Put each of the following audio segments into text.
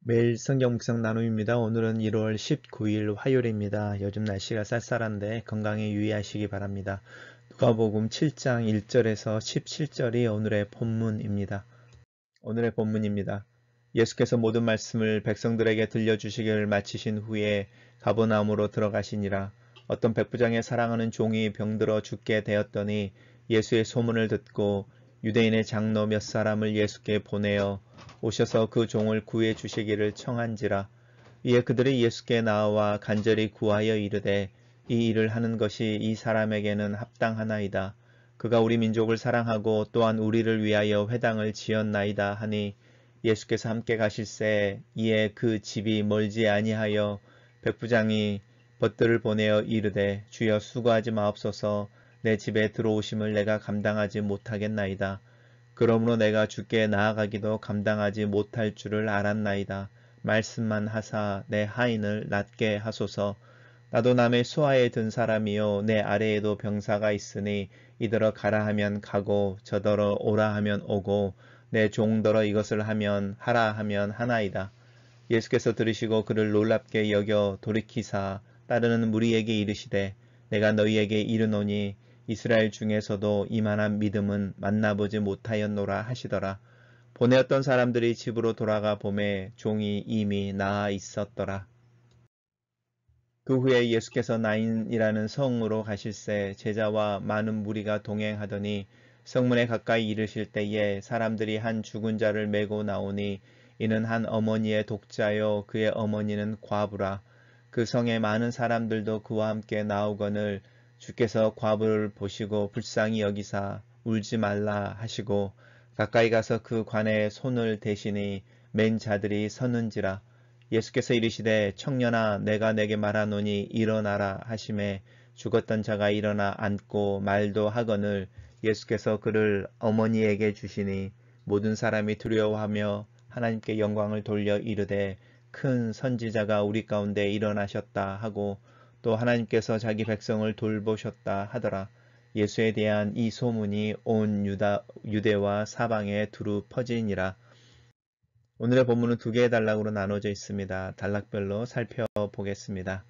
매일 성경 묵상 나눔입니다. 오늘은 1월 19일 화요일입니다. 요즘 날씨가 쌀쌀한데 건강에 유의하시기 바랍니다. 누가복음 7장 1절에서 17절이 오늘의 본문입니다. 예수께서 모든 말씀을 백성들에게 들려주시기를 마치신 후에 가버나움으로 들어가시니라. 어떤 백부장의 사랑하는 종이 병들어 죽게 되었더니 예수의 소문을 듣고 유대인의 장로 몇 사람을 예수께 보내어 오셔서 그 종을 구해 주시기를 청한지라. 이에 그들이 예수께 나와 간절히 구하여 이르되 이 일을 하는 것이 이 사람에게는 합당하나이다. 그가 우리 민족을 사랑하고 또한 우리를 위하여 회당을 지었나이다 하니 예수께서 함께 가실새 이에 그 집이 멀지 아니하여 백부장이 벗들을 보내어 이르되 주여 수고하지 마옵소서. 내 집에 들어오심을 내가 감당하지 못하겠나이다. 그러므로 내가 주께 나아가기도 감당하지 못할 줄을 알았나이다. 말씀만 하사 내 하인을 낫게 하소서. 나도 남의 수하에 든 사람이요 내 아래에도 병사가 있으니 이더러 가라 하면 가고 저더러 오라 하면 오고 내 종더러 이것을 하면 하라 하면 하나이다. 예수께서 들으시고 그를 놀랍게 여겨 돌이키사 따르는 무리에게 이르시되 내가 너희에게 이르노니 이스라엘 중에서도 이만한 믿음은 만나보지 못하였노라 하시더라. 보내었던 사람들이 집으로 돌아가 보매 종이 이미 나아 있었더라. 그 후에 예수께서 나인이라는 성으로 가실새 제자와 많은 무리가 동행하더니 성문에 가까이 이르실 때에 사람들이 한 죽은 자를 메고 나오니 이는 한 어머니의 독자요 그의 어머니는 과부라. 그 성에 많은 사람들도 그와 함께 나오거늘 주께서 과부를 보시고 불쌍히 여기사 울지 말라 하시고 가까이 가서 그 관에 손을 대시니 맨 자들이 서는지라. 예수께서 이르시되 청년아 내가 내게 말하노니 일어나라 하시매 죽었던 자가 일어나 앉고 말도 하거늘 예수께서 그를 어머니에게 주시니 모든 사람이 두려워하며 하나님께 영광을 돌려 이르되 큰 선지자가 우리 가운데 일어나셨다 하고 또 하나님께서 자기 백성을 돌보셨다 하더라. 예수에 대한 이 소문이 온 유대와 사방에 두루 퍼지니라. 오늘의 본문은 두 개의 단락으로 나눠져 있습니다. 단락별로 살펴보겠습니다.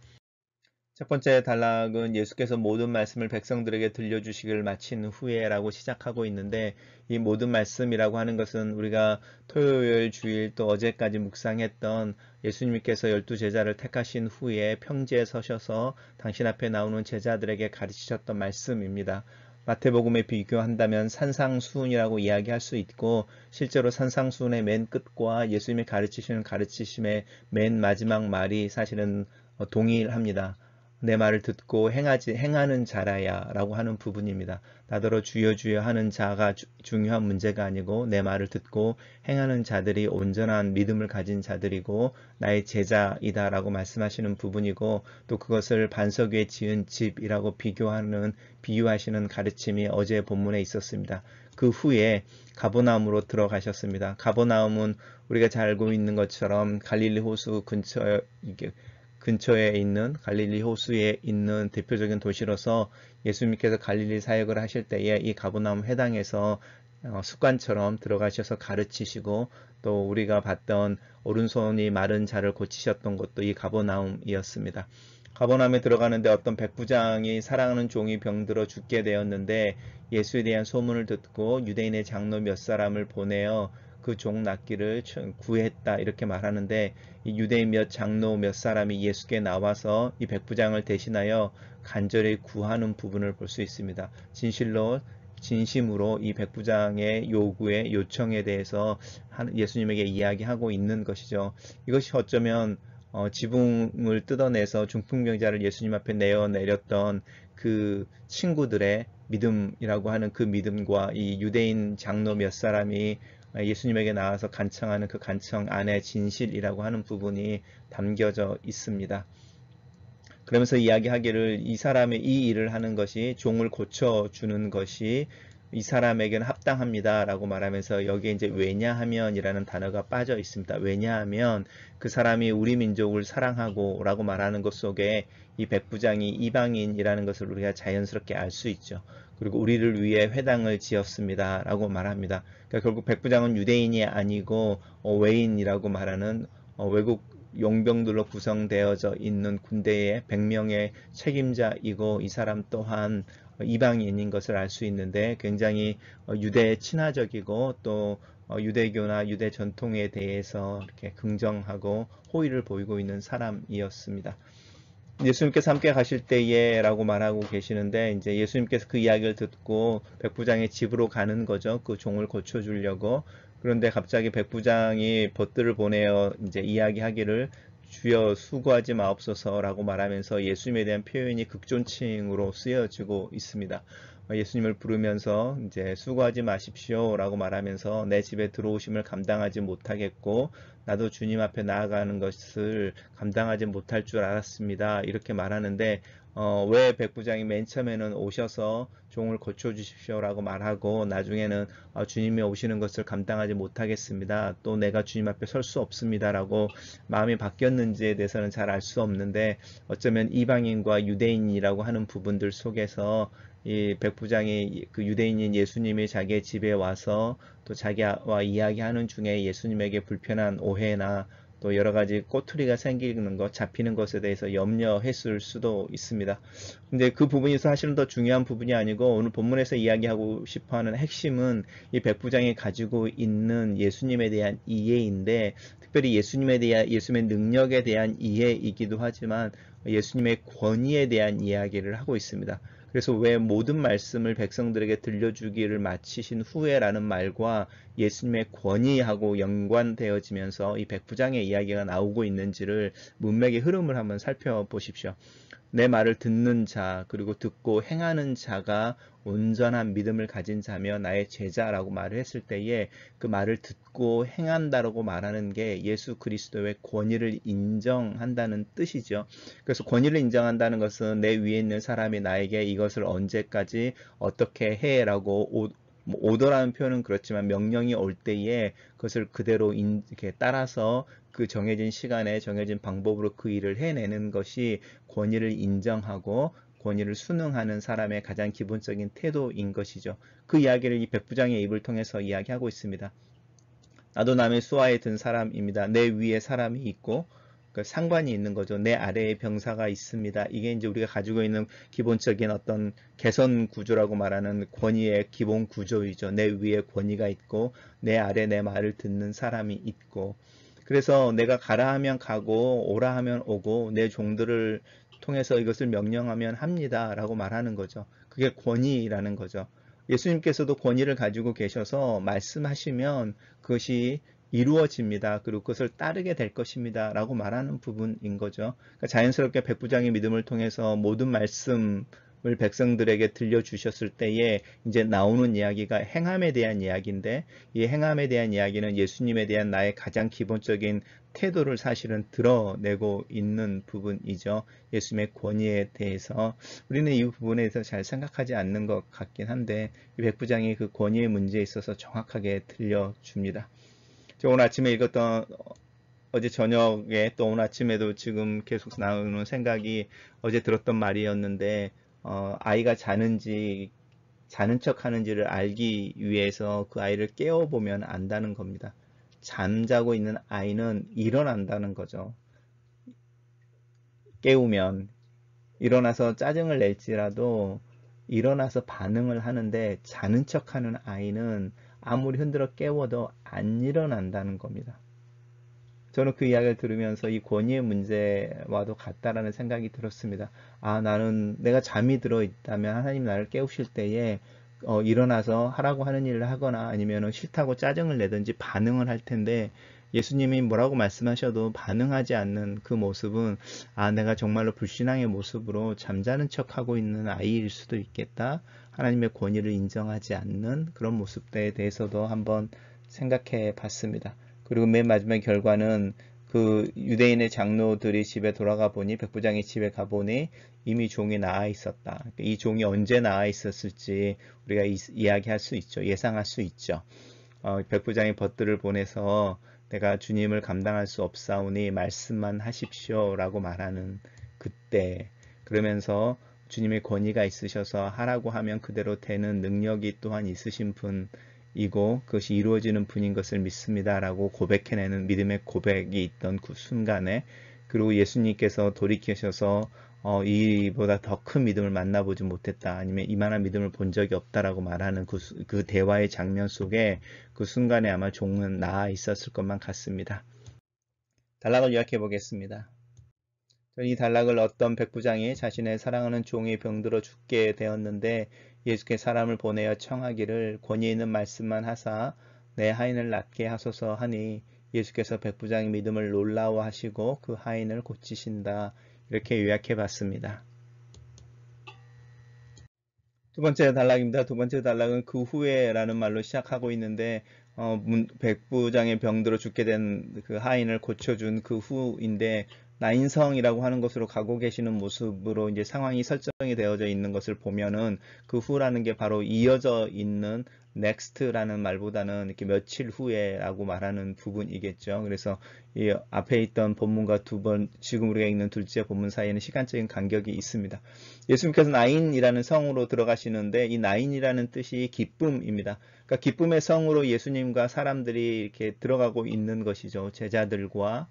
첫 번째 단락은 예수께서 모든 말씀을 백성들에게 들려주시기를 마친 후에 라고 시작하고 있는데 이 모든 말씀이라고 하는 것은 우리가 토요일 주일 또 어제까지 묵상했던 예수님께서 12제자를 택하신 후에 평지에 서셔서 당신 앞에 나오는 제자들에게 가르치셨던 말씀입니다. 마태복음에 비교한다면 산상수훈이라고 이야기할 수 있고 실제로 산상수훈의 맨 끝과 예수님이 가르치시는 가르치심의 맨 마지막 말이 사실은 동일합니다. 내 말을 듣고 행하는 자라야 라고 하는 부분입니다. 나더러 주여 주여 하는 자가 중요한 문제가 아니고 내 말을 듣고 행하는 자들이 온전한 믿음을 가진 자들이고 나의 제자이다 라고 말씀하시는 부분이고 또 그것을 반석 위에 지은 집이라고 비유하시는 가르침이 어제 본문에 있었습니다. 그 후에 가버나움으로 들어가셨습니다. 가버나움은 우리가 잘 알고 있는 것처럼 갈릴리 호수 근처에 있는 갈릴리 호수에 있는 대표적인 도시로서 예수님께서 갈릴리 사역을 하실 때에 이 가버나움 회당에서 습관처럼 들어가셔서 가르치시고 또 우리가 봤던 오른손이 마른 자를 고치셨던 것도 이 가버나움이었습니다. 가버나움에 들어가는데 어떤 백부장이 사랑하는 종이 병들어 죽게 되었는데 예수에 대한 소문을 듣고 유대인의 장로 몇 사람을 보내어 그 종 낫기를 구했다 이렇게 말하는데 이 유대인 몇 장로 몇 사람이 예수께 나와서 이 백부장을 대신하여 간절히 구하는 부분을 볼 수 있습니다. 진심으로 이 백부장의 요청에 대해서 예수님에게 이야기하고 있는 것이죠. 이것이 어쩌면 지붕을 뜯어내서 중풍병자를 예수님 앞에 내렸던 그 친구들의 믿음이라고 하는 그 믿음과 이 유대인 장로 몇 사람이 예수님에게 나와서 간청하는 그 간청 안에 진실이라고 하는 부분이 담겨져 있습니다. 그러면서 이야기하기를 이 사람의 이 일을 하는 것이 종을 고쳐주는 것이 이 사람에게는 합당합니다 라고 말하면서 여기에 이제 왜냐하면 이라는 단어가 빠져 있습니다. 왜냐하면 그 사람이 우리 민족을 사랑하고 라고 말하는 것 속에 이 백부장이 이방인이라는 것을 우리가 자연스럽게 알 수 있죠. 그리고 우리를 위해 회당을 지었습니다 라고 말합니다. 그러니까 결국 백부장은 유대인이 아니고 외인이라고 말하는 외국 용병들로 구성되어져 있는 군대의 100명의 책임자이고 이 사람 또한 이방인인 것을 알 수 있는데 굉장히 유대 친화적이고 또 유대교나 유대 전통에 대해서 이렇게 긍정하고 호의를 보이고 있는 사람이었습니다. 예수님께서 함께 가실 때에 라고 말하고 계시는데 이제 예수님께서 그 이야기를 듣고 백부장의 집으로 가는 거죠. 그 종을 고쳐주려고. 그런데 갑자기 백부장이 벗들을 보내어 이제 이야기하기를 주여 수고하지 마옵소서라고 말하면서 예수님에 대한 표현이 극존칭으로 쓰여지고 있습니다. 예수님을 부르면서 이제 수고하지 마십시오라고 말하면서 내 집에 들어오심을 감당하지 못하겠고 나도 주님 앞에 나아가는 것을 감당하지 못할 줄 알았습니다. 이렇게 말하는데 왜 백부장이 맨 처음에는 오셔서 종을 고쳐주십시오라고 말하고 나중에는 주님이 오시는 것을 감당하지 못하겠습니다. 또 내가 주님 앞에 설 수 없습니다라고 마음이 바뀌었는지에 대해서는 잘 알 수 없는데 어쩌면 이방인과 유대인이라고 하는 부분들 속에서 이 백부장이 그 유대인인 예수님이 자기의 집에 와서 또 자기와 이야기하는 중에 예수님에게 불편한 오해나 또 여러 가지 꼬투리가 생기는 것, 잡히는 것에 대해서 염려했을 수도 있습니다. 근데 그 부분이 사실은 더 중요한 부분이 아니고 오늘 본문에서 이야기하고 싶어하는 핵심은 이 백부장이 가지고 있는 예수님에 대한 이해인데 특별히 예수님의 능력에 대한 이해이기도 하지만 예수님의 권위에 대한 이야기를 하고 있습니다. 그래서 왜 모든 말씀을 백성들에게 들려주기를 마치신 후에라는 말과 예수님의 권위하고 연관되어지면서 이 백부장의 이야기가 나오고 있는지를 문맥의 흐름을 한번 살펴보십시오. 내 말을 듣는 자 그리고 듣고 행하는 자가 온전한 믿음을 가진 자며 나의 제자라고 말을 했을 때에 그 말을 듣고 행한다라고 말하는 게 예수 그리스도의 권위를 인정한다는 뜻이죠. 그래서 권위를 인정한다는 것은 내 위에 있는 사람이 나에게 이것을 언제까지 어떻게 해라고 오더라는 표현은 그렇지만 명령이 올 때에 그것을 그대로 이렇게 따라서 그 정해진 시간에 정해진 방법으로 그 일을 해내는 것이 권위를 인정하고 권위를 순응하는 사람의 가장 기본적인 태도인 것이죠. 그 이야기를 이 백부장의 입을 통해서 이야기하고 있습니다. 나도 남의 수하에 든 사람입니다. 내 위에 사람이 있고 그 상관이 있는 거죠. 내 아래에 병사가 있습니다. 이게 이제 우리가 가지고 있는 기본적인 어떤 개선 구조라고 말하는 권위의 기본 구조이죠. 내 위에 권위가 있고 내 아래 내 말을 듣는 사람이 있고 그래서 내가 가라 하면 가고 오라 하면 오고 내 종들을 통해서 이것을 명령하면 합니다 라고 말하는 거죠. 그게 권위라는 거죠. 예수님께서도 권위를 가지고 계셔서 말씀하시면 그것이 이루어집니다. 그리고 그것을 따르게 될 것입니다. 라고 말하는 부분인 거죠. 그러니까 자연스럽게 백부장의 믿음을 통해서 모든 말씀을 백성들에게 들려주셨을 때에 이제 나오는 이야기가 행함에 대한 이야기인데 이 행함에 대한 이야기는 예수님에 대한 나의 가장 기본적인 태도를 사실은 드러내고 있는 부분이죠. 예수님의 권위에 대해서 우리는 이 부분에 대해서 잘 생각하지 않는 것 같긴 한데 이 백부장이 그 권위의 문제에 있어서 정확하게 들려줍니다. 오늘 아침에 읽었던 어제 저녁에 또 오늘 아침에도 지금 계속 나오는 생각이 어제 들었던 말이었는데 아이가 자는 척 하는지를 알기 위해서 그 아이를 깨워보면 안다는 겁니다. 잠자고 있는 아이는 일어난다는 거죠. 깨우면 일어나서 짜증을 낼지라도 일어나서 반응을 하는데 자는 척하는 아이는 아무리 흔들어 깨워도 안 일어난다는 겁니다. 저는 그 이야기를 들으면서 이 권위의 문제와도 같다라는 생각이 들었습니다. 나는 내가 잠이 들어 있다면 하나님 나를 깨우실 때에 일어나서 하라고 하는 일을 하거나 아니면 싫다고 짜증을 내든지 반응을 할 텐데 예수님이 뭐라고 말씀하셔도 반응하지 않는 그 모습은 내가 정말로 불신앙의 모습으로 잠자는 척하고 있는 아이일 수도 있겠다. 하나님의 권위를 인정하지 않는 그런 모습에 대해서도 한번 생각해 봤습니다. 그리고 맨 마지막 결과는 그 유대인의 장로들이 집에 돌아가 보니 백부장이 집에 가보니 이미 종이 나아 있었다. 이 종이 언제 나아 있었을지 우리가 이야기할 수 있죠. 예상할 수 있죠. 백부장이 벗들을 보내서 내가 주님을 감당할 수 없사오니 말씀만 하십시오 라고 말하는 그때 그러면서 주님의 권위가 있으셔서 하라고 하면 그대로 되는 능력이 또한 있으신 분인 이고 그것이 이루어지는 분인 것을 믿습니다 라고 고백해내는 믿음의 고백이 있던 그 순간에, 그리고 예수님께서 돌이키셔서 이보다 더 큰 믿음을 만나보지 못했다, 아니면 이만한 믿음을 본 적이 없다라고 말하는 그 대화의 장면 속에 그 순간에 아마 종은 나아 있었을 것만 같습니다. 단락을 요약해 보겠습니다. 이 단락을 어떤 백부장이 자신의 사랑하는 종이 병들어 죽게 되었는데 예수께 사람을 보내어 청하기를 권위 있는 말씀만 하사 내 하인을 낫게 하소서 하니 예수께서 백부장의 믿음을 놀라워하시고 그 하인을 고치신다. 이렇게 요약해 봤습니다. 두 번째 단락입니다. 두 번째 단락은 그 후에라는 말로 시작하고 있는데 백부장의 병들어 죽게 된 그 하인을 고쳐준 그 후인데, 나인성이라고 하는 곳으로 가고 계시는 모습으로 이제 상황이 설정이 되어져 있는 것을 보면은 그 후라는 게 바로 이어져 있는 next라는 말보다는 이렇게 며칠 후에라고 말하는 부분이겠죠. 그래서 이 앞에 있던 본문과 지금 우리가 읽는 둘째 본문 사이에는 시간적인 간격이 있습니다. 예수님께서 나인이라는 성으로 들어가시는데 이 나인이라는 뜻이 기쁨입니다. 그러니까 기쁨의 성으로 예수님과 사람들이 이렇게 들어가고 있는 것이죠. 제자들과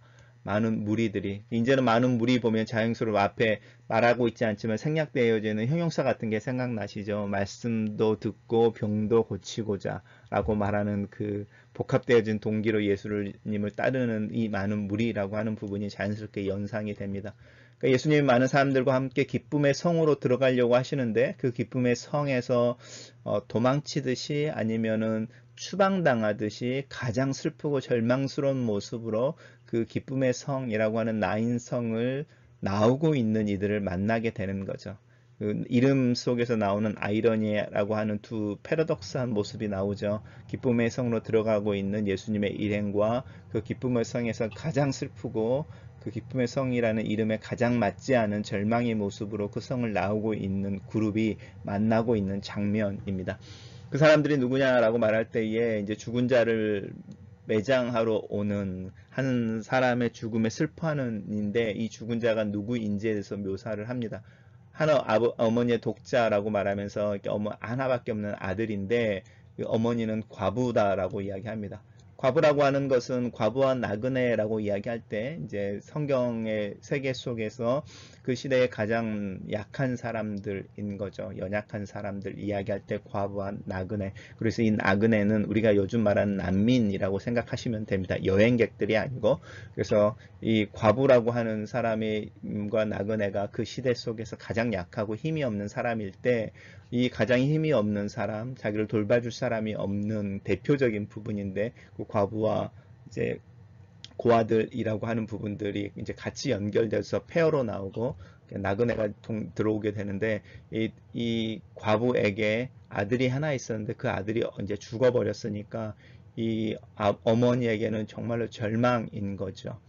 많은 무리들이. 이제는 많은 무리 보면 자연스러워 앞에 말하고 있지 않지만 생략되어지는 형용사 같은 게 생각나시죠. 말씀도 듣고 병도 고치고자 라고 말하는 그 복합되어진 동기로 예수님을 따르는 이 많은 무리라고 하는 부분이 자연스럽게 연상이 됩니다. 그러니까 예수님이 많은 사람들과 함께 기쁨의 성으로 들어가려고 하시는데 그 기쁨의 성에서 도망치듯이 아니면은 추방당하듯이 가장 슬프고 절망스러운 모습으로 그 기쁨의 성이라고 하는 나인성을 나오고 있는 이들을 만나게 되는 거죠. 그 이름 속에서 나오는 아이러니라고 하는 두 패러독스한 모습이 나오죠. 기쁨의 성으로 들어가고 있는 예수님의 일행과 그 기쁨의 성에서 가장 슬프고 그 기쁨의 성이라는 이름에 가장 맞지 않은 절망의 모습으로 그 성을 나오고 있는 그룹이 만나고 있는 장면입니다. 그 사람들이 누구냐라고 말할 때에 이제 죽은 자를 매장하러 오는 한 사람의 죽음에 슬퍼하는인데, 이 죽은 자가 누구인지에 대해서 묘사를 합니다. 어머니의 독자라고 말하면서 하나밖에 없는 아들인데 어머니는 과부다라고 이야기합니다. 과부라고 하는 것은 과부와 나그네라고 이야기할 때 이제 성경의 세계 속에서 그 시대의 가장 약한 사람들인 거죠. 연약한 사람들 이야기할 때 과부와 나그네. 그래서 이 나그네는 우리가 요즘 말하는 난민이라고 생각하시면 됩니다. 여행객들이 아니고. 그래서 이 과부라고 하는 사람과 나그네가 그 시대 속에서 가장 약하고 힘이 없는 사람일 때, 이 가장 힘이 없는 사람, 자기를 돌봐줄 사람이 없는 대표적인 부분인데 그 과부와 이제 고아들이라고 하는 부분들이 이제 같이 연결돼서 페어로 나오고 나그네가 들어오게 되는데, 이 과부에게 아들이 하나 있었는데 그 아들이 이제 죽어버렸으니까 이 어머니에게는 정말로 절망인 거죠.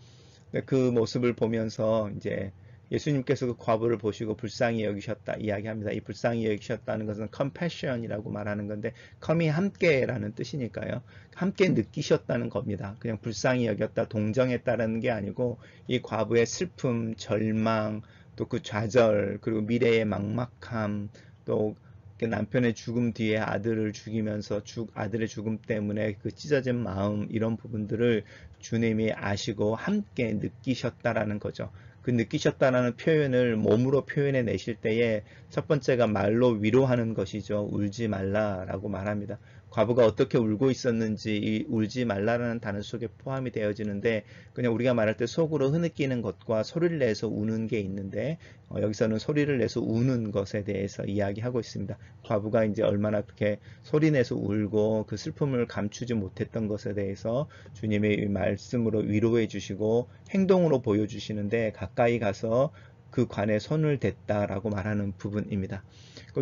그 모습을 보면서 이제 예수님께서 그 과부를 보시고 불쌍히 여기셨다 이야기합니다. 이 불쌍히 여기셨다는 것은 compassion이라고 말하는 건데, com이 함께라는 뜻이니까요. 함께 느끼셨다는 겁니다. 그냥 불쌍히 여겼다, 동정했다라는 게 아니고 이 과부의 슬픔, 절망, 또 그 좌절, 그리고 미래의 막막함, 또 남편의 죽음 뒤에 아들을 죽이면서 아들의 죽음 때문에 그 찢어진 마음, 이런 부분들을 주님이 아시고 함께 느끼셨다라는 거죠. 그 느끼셨다라는 표현을 몸으로 표현해 내실 때에 첫 번째가 말로 위로하는 것이죠. 울지 말라라고 말합니다. 과부가 어떻게 울고 있었는지 이 울지 말라라는 단어 속에 포함이 되어지는데, 그냥 우리가 말할 때 속으로 흐느끼는 것과 소리를 내서 우는 게 있는데 여기서는 소리를 내서 우는 것에 대해서 이야기하고 있습니다. 과부가 이제 얼마나 그렇게 소리내서 울고 그 슬픔을 감추지 못했던 것에 대해서 주님의 말씀으로 위로해 주시고 행동으로 보여주시는데, 가까이 가서 그 관에 손을 댔다라고 말하는 부분입니다.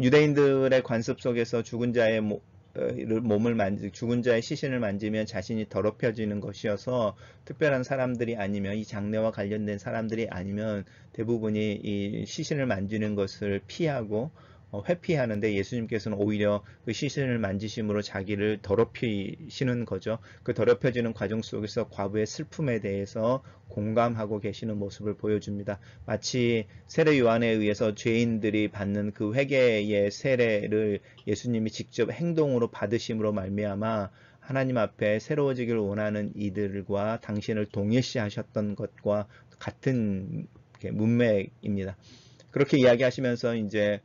유대인들의 관습 속에서 죽은 자의 죽은 자의 시신을 만지면 자신이 더럽혀지는 것이어서 특별한 사람들이 아니면, 이 장례와 관련된 사람들이 아니면 대부분이 이 시신을 만지는 것을 피하고 회피하는데 예수님께서는 오히려 그 시신을 만지심으로 자기를 더럽히시는 거죠. 그 더럽혀지는 과정 속에서 과부의 슬픔에 대해서 공감하고 계시는 모습을 보여줍니다. 마치 세례 요한에 의해서 죄인들이 받는 그 회개의 세례를 예수님이 직접 행동으로 받으심으로 말미암아 하나님 앞에 새로워지기를 원하는 이들과 당신을 동일시하셨던 것과 같은 문맥입니다. 그렇게 이야기하시면서 이제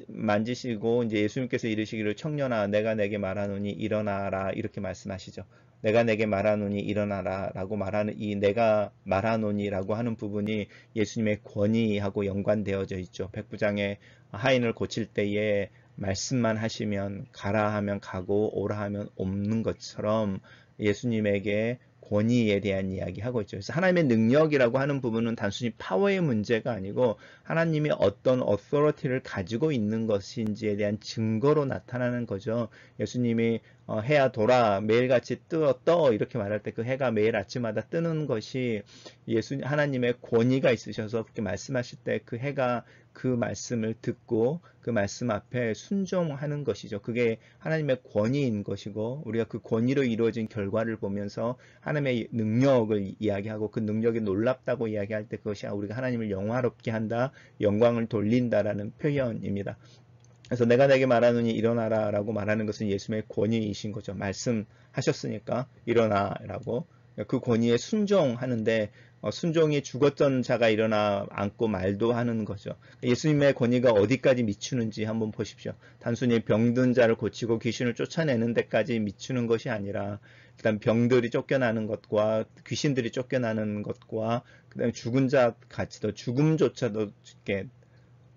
만지시고 이제 예수님께서 이르시기를 청년아 내가 내게 말하노니 일어나라 이렇게 말씀하시죠. 내가 내게 말하노니 일어나라 라고 말하는 이 내가 말하노니라고 하는 부분이 예수님의 권위하고 연관되어져 있죠. 백부장의 하인을 고칠 때에 말씀만 하시면 가라 하면 가고 오라 하면 없는 것처럼 예수님에게 권위에 대한 이야기 하고 있죠. 그래서 하나님의 능력이라고 하는 부분은 단순히 파워의 문제가 아니고 하나님이 어떤 어토리티를 가지고 있는 것인지에 대한 증거로 나타나는 거죠. 예수님이 해야 돌아 매일같이 떠 이렇게 말할 때 그 해가 매일 아침마다 뜨는 것이 하나님의 권위가 있으셔서 그렇게 말씀하실 때 그 해가 그 말씀을 듣고 그 말씀 앞에 순종하는 것이죠. 그게 하나님의 권위인 것이고 우리가 그 권위로 이루어진 결과를 보면서 하나님의 능력을 이야기하고 그 능력이 놀랍다고 이야기할 때 그것이 우리가 하나님을 영화롭게 한다, 영광을 돌린다라는 표현입니다. 그래서 내가 내게 말하노니 일어나라 라고 말하는 것은 예수님의 권위이신 거죠. 말씀하셨으니까 일어나라고. 그 권위에 순종하는데 순종이 죽었던 자가 일어나 앉고 말도 하는 거죠. 예수님의 권위가 어디까지 미치는지 한번 보십시오. 단순히 병든 자를 고치고 귀신을 쫓아내는 데까지 미치는 것이 아니라 일단 병들이 쫓겨나는 것과 귀신들이 쫓겨나는 것과 그다음에 죽은 자 같이도 죽음조차도 이렇게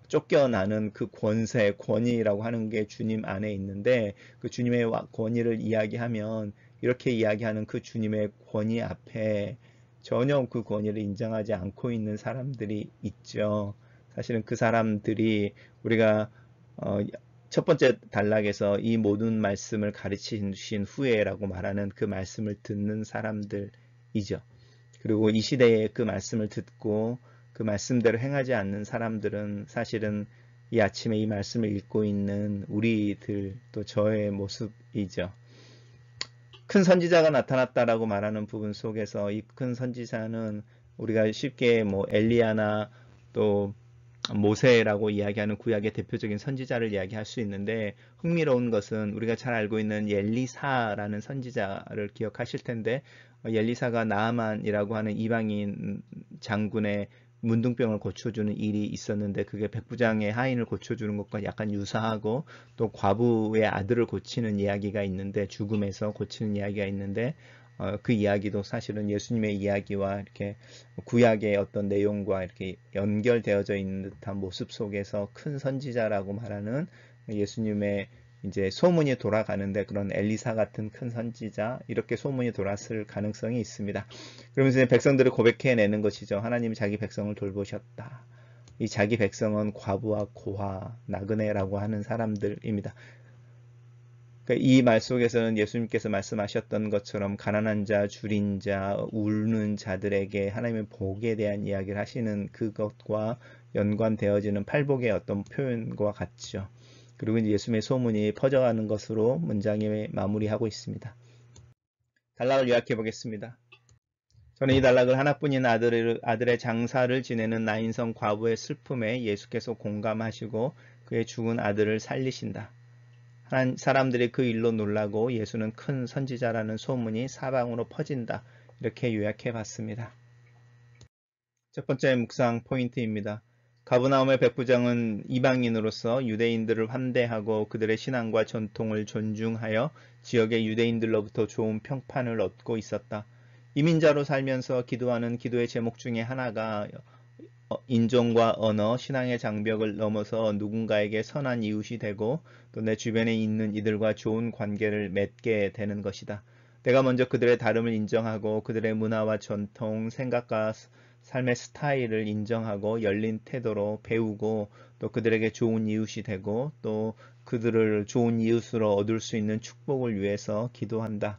쫓겨나는 그 권세, 권위라고 하는 게 주님 안에 있는데 그 주님의 권위를 이야기하면 이렇게 이야기하는 그 주님의 권위 앞에 전혀 그 권위를 인정하지 않고 있는 사람들이 있죠. 사실은 그 사람들이 우리가 첫 번째 단락에서 이 모든 말씀을 가르치신 후에라고 말하는 그 말씀을 듣는 사람들이죠. 그리고 이 시대에 그 말씀을 듣고 그 말씀대로 행하지 않는 사람들은 사실은 이 아침에 이 말씀을 읽고 있는 우리들 또 저의 모습이죠. 큰 선지자가 나타났다라고 말하는 부분 속에서 이 큰 선지자는 우리가 쉽게 뭐 엘리야나 또 모세라고 이야기하는 구약의 대표적인 선지자를 이야기할 수 있는데 흥미로운 것은 우리가 잘 알고 있는 엘리사라는 선지자를 기억하실 텐데 엘리사가 나아만이라고 하는 이방인 장군의 문둥병을 고쳐주는 일이 있었는데 그게 백부장의 하인을 고쳐주는 것과 약간 유사하고 또 과부의 아들을 고치는 이야기가 있는데 죽음에서 고치는 이야기가 있는데 그 이야기도 사실은 예수님의 이야기와 이렇게 구약의 어떤 내용과 이렇게 연결되어져 있는 듯한 모습 속에서 큰 선지자라고 말하는 예수님의 이제 소문이 돌아가는데 그런 엘리사 같은 큰 선지자 이렇게 소문이 돌았을 가능성이 있습니다. 그러면서 백성들을 고백해내는 것이죠. 하나님이 자기 백성을 돌보셨다. 이 자기 백성은 과부와 고아, 나그네라고 하는 사람들입니다. 이 말 속에서는 예수님께서 말씀하셨던 것처럼 가난한 자, 줄인 자, 울는 자들에게 하나님의 복에 대한 이야기를 하시는 그것과 연관되어지는 팔복의 어떤 표현과 같죠. 그리고 이제 예수님의 소문이 퍼져가는 것으로 문장에 마무리하고 있습니다. 단락을 요약해 보겠습니다. 저는 이 단락을 하나뿐인 아들의 장사를 지내는 나인성 과부의 슬픔에 예수께서 공감하시고 그의 죽은 아들을 살리신다. 사람들이 그 일로 놀라고 예수는 큰 선지자라는 소문이 사방으로 퍼진다. 이렇게 요약해 봤습니다. 첫 번째 묵상 포인트입니다. 가브나움의 백부장은 이방인으로서 유대인들을 환대하고 그들의 신앙과 전통을 존중하여 지역의 유대인들로부터 좋은 평판을 얻고 있었다. 이민자로 살면서 기도하는 기도의 제목 중에 하나가 인종과 언어, 신앙의 장벽을 넘어서 누군가에게 선한 이웃이 되고 또 내 주변에 있는 이들과 좋은 관계를 맺게 되는 것이다. 내가 먼저 그들의 다름을 인정하고 그들의 문화와 전통, 생각과 삶의 스타일을 인정하고 열린 태도로 배우고 또 그들에게 좋은 이웃이 되고 또 그들을 좋은 이웃으로 얻을 수 있는 축복을 위해서 기도한다.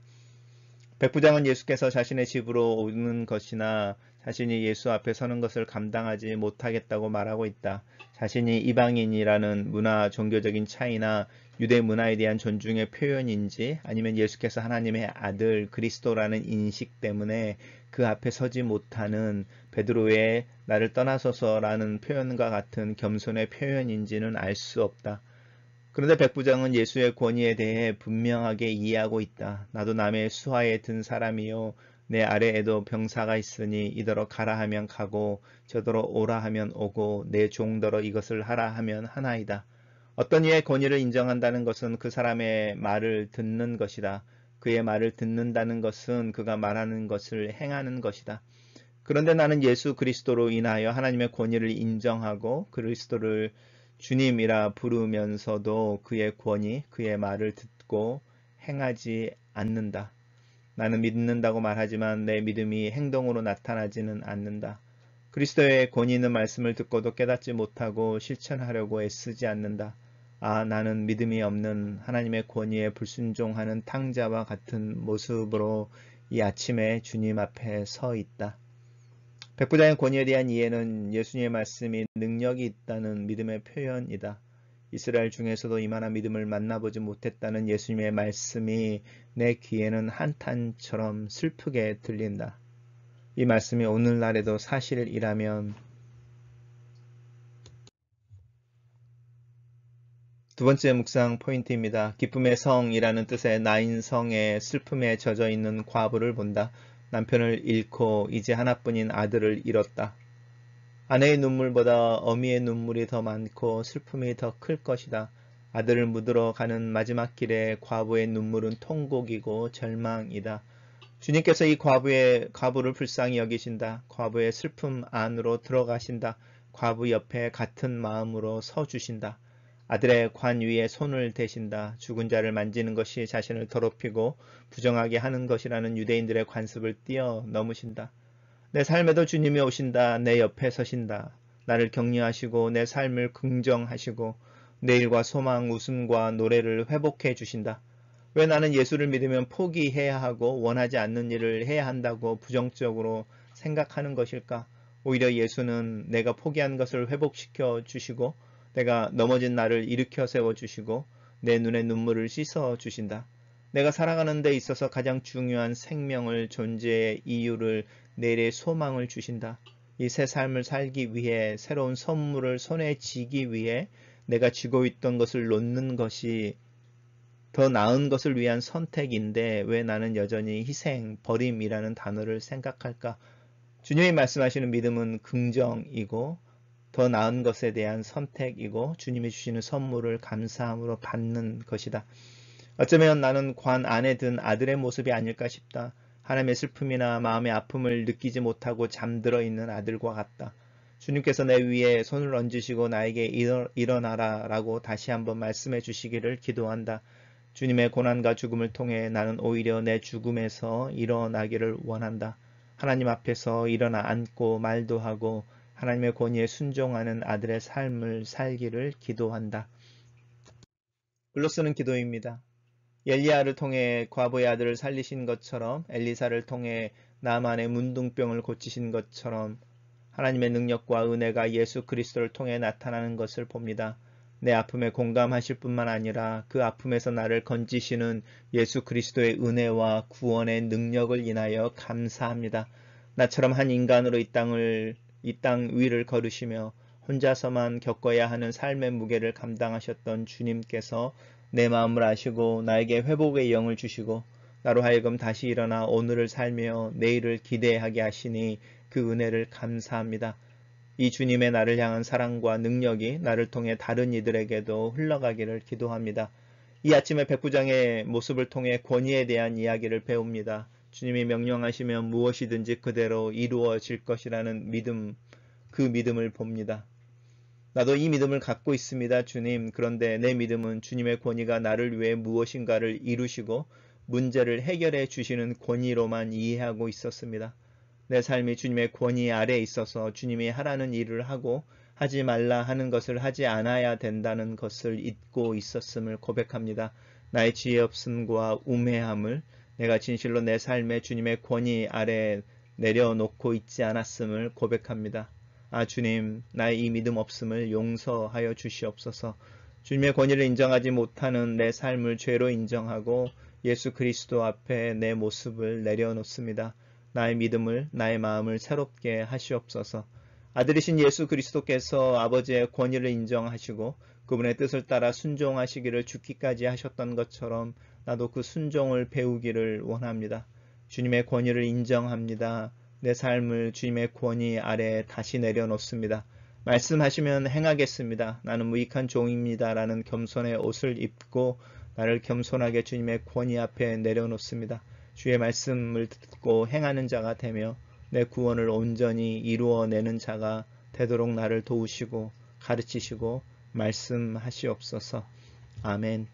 백부장은 예수께서 자신의 집으로 오는 것이나 자신이 예수 앞에 서는 것을 감당하지 못하겠다고 말하고 있다. 자신이 이방인이라는 문화 종교적인 차이나 유대 문화에 대한 존중의 표현인지 아니면 예수께서 하나님의 아들 그리스도라는 인식 때문에 그 앞에 서지 못하는 베드로의 나를 떠나소서라는 표현과 같은 겸손의 표현인지는 알 수 없다. 그런데 백부장은 예수의 권위에 대해 분명하게 이해하고 있다. 나도 남의 수하에 든 사람이요. 내 아래에도 병사가 있으니 이더러 가라 하면 가고 저더러 오라 하면 오고 내 종더러 이것을 하라 하면 하나이다. 어떤 이의 권위를 인정한다는 것은 그 사람의 말을 듣는 것이다. 그의 말을 듣는다는 것은 그가 말하는 것을 행하는 것이다. 그런데 나는 예수 그리스도로 인하여 하나님의 권위를 인정하고 그리스도를 주님이라 부르면서도 그의 권위, 그의 말을 듣고 행하지 않는다. 나는 믿는다고 말하지만 내 믿음이 행동으로 나타나지는 않는다. 그리스도의 권위 있는 말씀을 듣고도 깨닫지 못하고 실천하려고 애쓰지 않는다. 아, 나는 믿음이 없는 하나님의 권위에 불순종하는 탕자와 같은 모습으로 이 아침에 주님 앞에 서 있다. 백부장의 권위에 대한 이해는 예수님의 말씀이 능력이 있다는 믿음의 표현이다. 이스라엘 중에서도 이만한 믿음을 만나보지 못했다는 예수님의 말씀이 내 귀에는 한탄처럼 슬프게 들린다. 이 말씀이 오늘날에도 사실이라면 두 번째 묵상 포인트입니다. 기쁨의 성이라는 뜻의 나인성의 슬픔에 젖어 있는 과부를 본다. 남편을 잃고 이제 하나뿐인 아들을 잃었다. 아내의 눈물보다 어미의 눈물이 더 많고 슬픔이 더 클 것이다. 아들을 묻으러 가는 마지막 길에 과부의 눈물은 통곡이고 절망이다. 주님께서 이 과부를 불쌍히 여기신다. 과부의 슬픔 안으로 들어가신다. 과부 옆에 같은 마음으로 서주신다. 아들의 관 위에 손을 대신다. 죽은 자를 만지는 것이 자신을 더럽히고 부정하게 하는 것이라는 유대인들의 관습을 뛰어넘으신다. 내 삶에도 주님이 오신다. 내 옆에 서신다. 나를 격려하시고 내 삶을 긍정하시고 내일과 소망, 웃음과 노래를 회복해 주신다. 왜 나는 예수를 믿으면 포기해야 하고 원하지 않는 일을 해야 한다고 부정적으로 생각하는 것일까? 오히려 예수는 내가 포기한 것을 회복시켜 주시고 내가 넘어진 나를 일으켜 세워 주시고 내 눈의 눈물을 씻어 주신다. 내가 살아가는 데 있어서 가장 중요한 생명을 존재의 이유를 내일의 소망을 주신다. 이 새 삶을 살기 위해 새로운 선물을 손에 쥐기 위해 내가 쥐고 있던 것을 놓는 것이 더 나은 것을 위한 선택인데 왜 나는 여전히 희생, 버림이라는 단어를 생각할까? 주님이 말씀하시는 믿음은 긍정이고 더 나은 것에 대한 선택이고 주님이 주시는 선물을 감사함으로 받는 것이다. 어쩌면 나는 관 안에 든 아들의 모습이 아닐까 싶다. 하나님의 슬픔이나 마음의 아픔을 느끼지 못하고 잠들어 있는 아들과 같다. 주님께서 내 위에 손을 얹으시고 나에게 일어나라 라고 다시 한번 말씀해 주시기를 기도한다. 주님의 고난과 죽음을 통해 나는 오히려 내 죽음에서 일어나기를 원한다. 하나님 앞에서 일어나 앉고 말도 하고 하나님의 권위에 순종하는 아들의 삶을 살기를 기도한다. 글로 쓰는 기도입니다. 엘리야를 통해 과부의 아들을 살리신 것처럼 엘리사를 통해 나만의 문둥병을 고치신 것처럼 하나님의 능력과 은혜가 예수 그리스도를 통해 나타나는 것을 봅니다. 내 아픔에 공감하실 뿐만 아니라 그 아픔에서 나를 건지시는 예수 그리스도의 은혜와 구원의 능력을 인하여 감사합니다. 나처럼 한 인간으로 이 땅 위를 걸으시며 혼자서만 겪어야 하는 삶의 무게를 감당하셨던 주님께서 내 마음을 아시고 나에게 회복의 영을 주시고 나로 하여금 다시 일어나 오늘을 살며 내일을 기대하게 하시니 그 은혜를 감사합니다. 이 주님의 나를 향한 사랑과 능력이 나를 통해 다른 이들에게도 흘러가기를 기도합니다. 이 아침에 백부장의 모습을 통해 권위에 대한 이야기를 배웁니다. 주님이 명령하시면 무엇이든지 그대로 이루어질 것이라는 믿음, 그 믿음을 봅니다. 나도 이 믿음을 갖고 있습니다, 주님. 그런데 내 믿음은 주님의 권위가 나를 위해 무엇인가를 이루시고 문제를 해결해 주시는 권위로만 이해하고 있었습니다. 내 삶이 주님의 권위 아래에 있어서 주님이 하라는 일을 하고 하지 말라 하는 것을 하지 않아야 된다는 것을 잊고 있었음을 고백합니다. 나의 지혜 없음과 우매함을 내가 진실로 내 삶에 주님의 권위 아래 내려놓고 있지 않았음을 고백합니다. 아 주님, 나의 이 믿음 없음을 용서하여 주시옵소서. 주님의 권위를 인정하지 못하는 내 삶을 죄로 인정하고 예수 그리스도 앞에 내 모습을 내려놓습니다. 나의 믿음을, 나의 마음을 새롭게 하시옵소서. 아들이신 예수 그리스도께서 아버지의 권위를 인정하시고 그분의 뜻을 따라 순종하시기를 죽기까지 하셨던 것처럼 나도 그 순종을 배우기를 원합니다. 주님의 권위를 인정합니다. 내 삶을 주님의 권위 아래 다시 내려놓습니다. 말씀하시면 행하겠습니다. 나는 무익한 종입니다. 라는 겸손의 옷을 입고 나를 겸손하게 주님의 권위 앞에 내려놓습니다. 주의 말씀을 듣고 행하는 자가 되며 내 구원을 온전히 이루어내는 자가 되도록 나를 도우시고 가르치시고 말씀하시옵소서. 아멘.